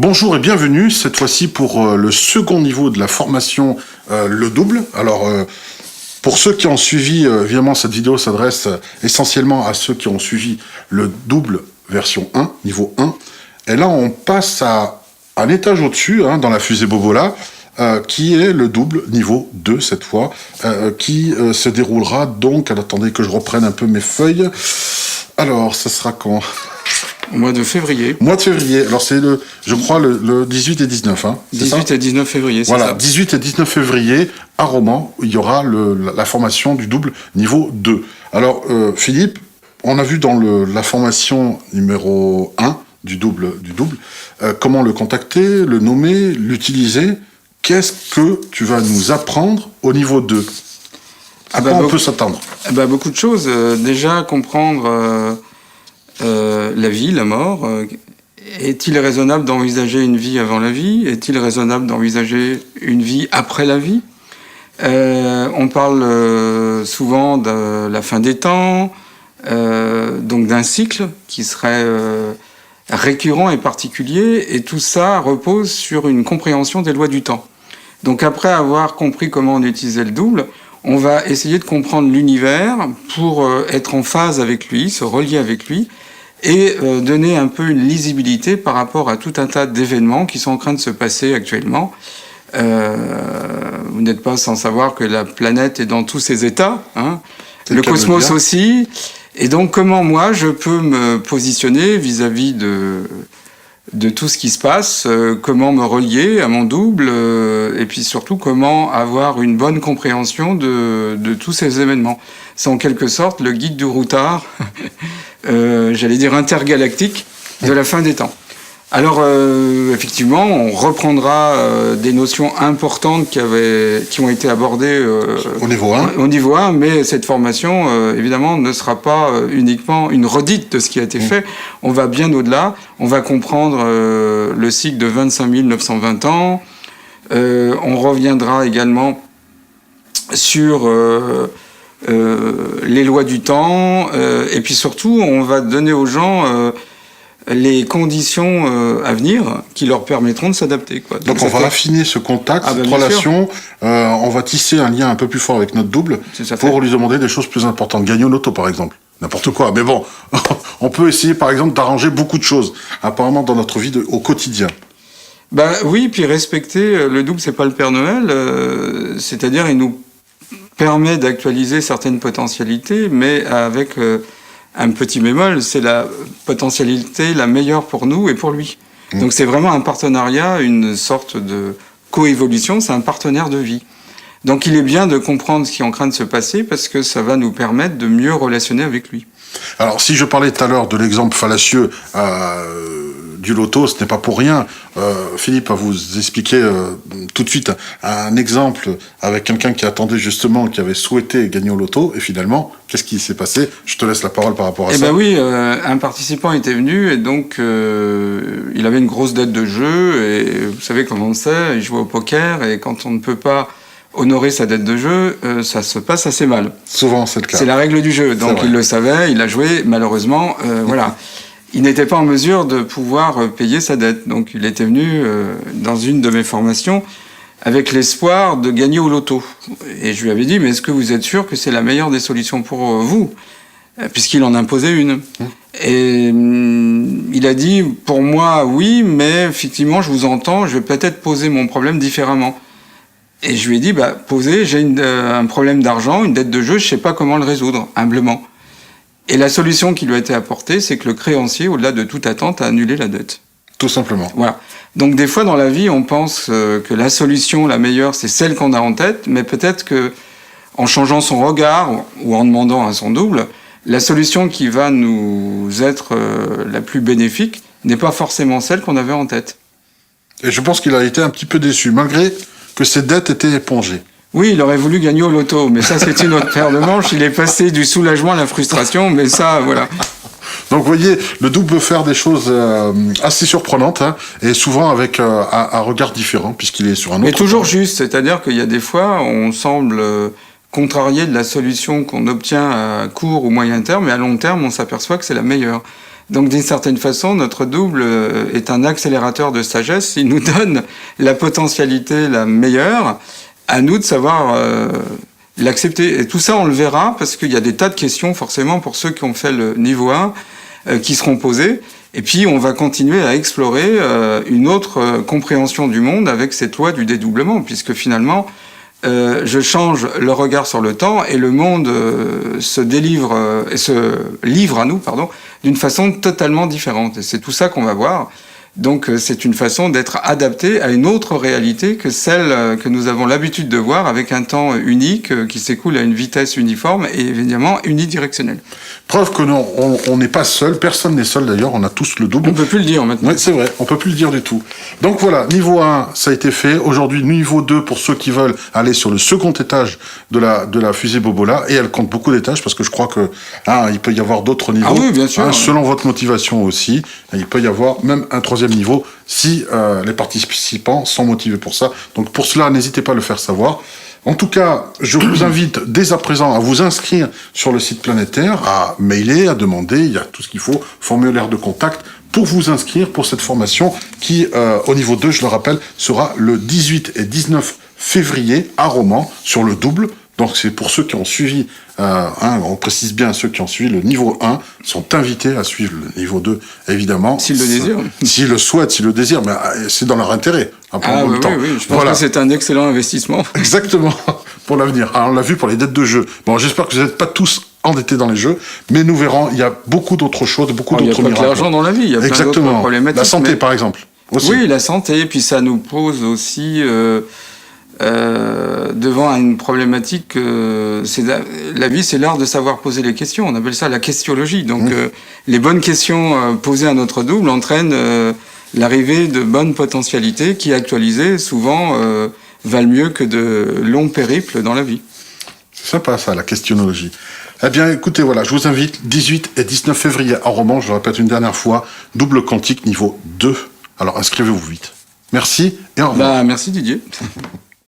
Bonjour et bienvenue, cette fois-ci pour le second niveau de la formation, le double. Alors, pour ceux qui ont suivi, évidemment, cette vidéo s'adresse essentiellement à ceux qui ont suivi le double version 1, niveau 1. Et là, on passe à un étage au-dessus, dans la fusée Bobola, qui est le double niveau 2 cette fois, qui se déroulera donc, attendez que je reprenne un peu mes feuilles. Alors, ça sera quand ? Au mois de février. Mois de février. Alors c'est je crois le 18 et 19. 18 et 19 février, c'est voilà, ça. 18 et 19 février, à Romans, il y aura la formation du double niveau 2. Alors Philippe, on a vu dans la formation numéro 1 du double, comment le contacter, le nommer, l'utiliser. Qu'est-ce que tu vas nous apprendre au niveau 2 ? À quoi on peut s'attendre ? Beaucoup de choses. Déjà, comprendre la vie, la mort. Est-il raisonnable d'envisager une vie avant la vie ? Est-il raisonnable d'envisager une vie après la vie ? On parle souvent de la fin des temps, donc d'un cycle qui serait récurrent et particulier, et tout ça repose sur une compréhension des lois du temps. Donc après avoir compris comment on utilisait le double, on va essayer de comprendre l'univers pour être en phase avec lui, se relier avec lui, et donner un peu une lisibilité par rapport à tout un tas d'événements qui sont en train de se passer actuellement. Vous n'êtes pas sans savoir que la planète est dans tous ses états, le cosmos aussi. Et donc comment moi je peux me positionner vis-à-vis de tout ce qui se passe, comment me relier à mon double, et puis surtout comment avoir une bonne compréhension de tous ces événements. C'est en quelque sorte le guide du routard, j'allais dire intergalactique, de la fin des temps. Alors effectivement, on reprendra des notions importantes qui ont été abordées au niveau 1, mais cette formation, évidemment, ne sera pas uniquement une redite de ce qui a été fait. On va bien au-delà. On va comprendre le cycle de 25 920 ans. On reviendra également sur les lois du temps. Et puis surtout, on va donner aux gens les conditions à venir qui leur permettront de s'adapter. Donc on va raffiner ce contact, cette relation, on va tisser un lien un peu plus fort avec notre double pour lui demander des choses plus importantes. Gagner au loto par exemple, n'importe quoi, mais bon, on peut essayer par exemple d'arranger beaucoup de choses, apparemment dans notre vie au quotidien. Oui, puis respecter le double, c'est pas le Père Noël, c'est-à-dire il nous permet d'actualiser certaines potentialités, mais avec un petit bémol, c'est la potentialité la meilleure pour nous et pour lui. Donc c'est vraiment un partenariat, une sorte de coévolution, c'est un partenaire de vie. Donc il est bien de comprendre ce qui est en train de se passer parce que ça va nous permettre de mieux relationner avec lui. Alors si je parlais tout à l'heure de l'exemple fallacieux du loto, ce n'est pas pour rien. Philippe va vous expliquer tout de suite un exemple avec quelqu'un qui attendait justement, qui avait souhaité gagner au loto, et finalement, qu'est-ce qui s'est passé ? Je te laisse la parole par rapport à ça. Oui, un participant était venu et donc il avait une grosse dette de jeu et vous savez comment on sait, il jouait au poker et quand on ne peut pas honorer sa dette de jeu, ça se passe assez mal. Souvent, c'est le cas. C'est la règle du jeu, donc il le savait, il a joué, malheureusement, voilà. Il n'était pas en mesure de pouvoir payer sa dette. Donc il était venu dans une de mes formations avec l'espoir de gagner au loto. Et je lui avais dit, mais est-ce que vous êtes sûr que c'est la meilleure des solutions pour vous ? Puisqu'il en imposait une. Et il a dit, pour moi, oui, mais effectivement, je vous entends, je vais peut-être poser mon problème différemment. Et je lui ai dit, posez, j'ai un problème d'argent, une dette de jeu, je ne sais pas comment le résoudre, humblement. Et la solution qui lui a été apportée, c'est que le créancier, au-delà de toute attente, a annulé la dette. Tout simplement. Voilà. Donc des fois dans la vie, on pense que la solution la meilleure, c'est celle qu'on a en tête, mais peut-être que en changeant son regard ou en demandant à son double, la solution qui va nous être la plus bénéfique n'est pas forcément celle qu'on avait en tête. Et je pense qu'il a été un petit peu déçu, malgré que ses dettes étaient épongées. Oui, il aurait voulu gagner au loto, mais ça, c'est une autre paire de manches. Il est passé du soulagement à la frustration, mais ça, voilà. Donc, vous voyez, le double peut faire des choses assez surprenantes, et souvent avec un regard différent, puisqu'il est sur un autre... Mais toujours juste, c'est-à-dire qu'il y a des fois, on semble contrarié de la solution qu'on obtient à court ou moyen terme, mais à long terme, on s'aperçoit que c'est la meilleure. Donc d'une certaine façon, notre double est un accélérateur de sagesse. Il nous donne la potentialité la meilleure. À nous de savoir l'accepter. Et tout ça, on le verra, parce qu'il y a des tas de questions, forcément, pour ceux qui ont fait le niveau 1, qui seront posées. Et puis, on va continuer à explorer une autre compréhension du monde avec cette loi du dédoublement, puisque finalement, je change le regard sur le temps et le monde se livre à nous, d'une façon totalement différente. Et c'est tout ça qu'on va voir. Donc c'est une façon d'être adapté à une autre réalité que celle que nous avons l'habitude de voir, avec un temps unique qui s'écoule à une vitesse uniforme et évidemment unidirectionnelle. Preuve que non, on n'est pas seul, personne n'est seul d'ailleurs, on a tous le double. On peut plus le dire maintenant. Oui, c'est vrai, on peut plus le dire du tout. Donc voilà, niveau 1, ça a été fait. Aujourd'hui, niveau 2, pour ceux qui veulent aller sur le second étage de la fusée Bobola, et elle compte beaucoup d'étages, parce que je crois que il peut y avoir d'autres niveaux. Ah oui, bien sûr. Selon votre motivation aussi, il peut y avoir même un troisième niveau si les participants sont motivés pour ça. Donc pour cela, n'hésitez pas à le faire savoir. En tout cas, je vous invite dès à présent à vous inscrire sur le site Planétaire, à mailer, à demander, il y a tout ce qu'il faut, formulaire de contact, pour vous inscrire pour cette formation qui, au niveau 2, je le rappelle, sera le 18 et 19 février à Romans, sur le double. Donc c'est pour ceux qui ont suivi, on précise bien, ceux qui ont suivi le niveau 1 sont invités à suivre le niveau 2, évidemment. S'ils le désirent. S'ils le souhaitent, s'ils le désirent, mais c'est dans leur intérêt. Oui, je pense que c'est un excellent investissement. Exactement, pour l'avenir. Alors, on l'a vu pour les dettes de jeu. Bon, j'espère que vous n'êtes pas tous endettés dans les jeux, mais nous verrons, il y a beaucoup d'autres choses, beaucoup d'autres miracles. Il n'y a pas que l'argent dans la vie, il y a plein d'autres problématiques. La santé, par exemple. Aussi. Oui, la santé, puis ça nous pose aussi... devant une problématique, la vie, c'est l'art de savoir poser les questions. On appelle ça la questiologie. Donc, les bonnes questions posées à notre double entraînent l'arrivée de bonnes potentialités qui, actualisées, souvent, valent mieux que de longs périples dans la vie. C'est sympa, ça, la questionnologie. Eh bien, écoutez, voilà, je vous invite 18 et 19 février à Romans, je le répète une dernière fois, double quantique niveau 2. Alors, inscrivez-vous vite. Merci et au revoir. Merci Didier.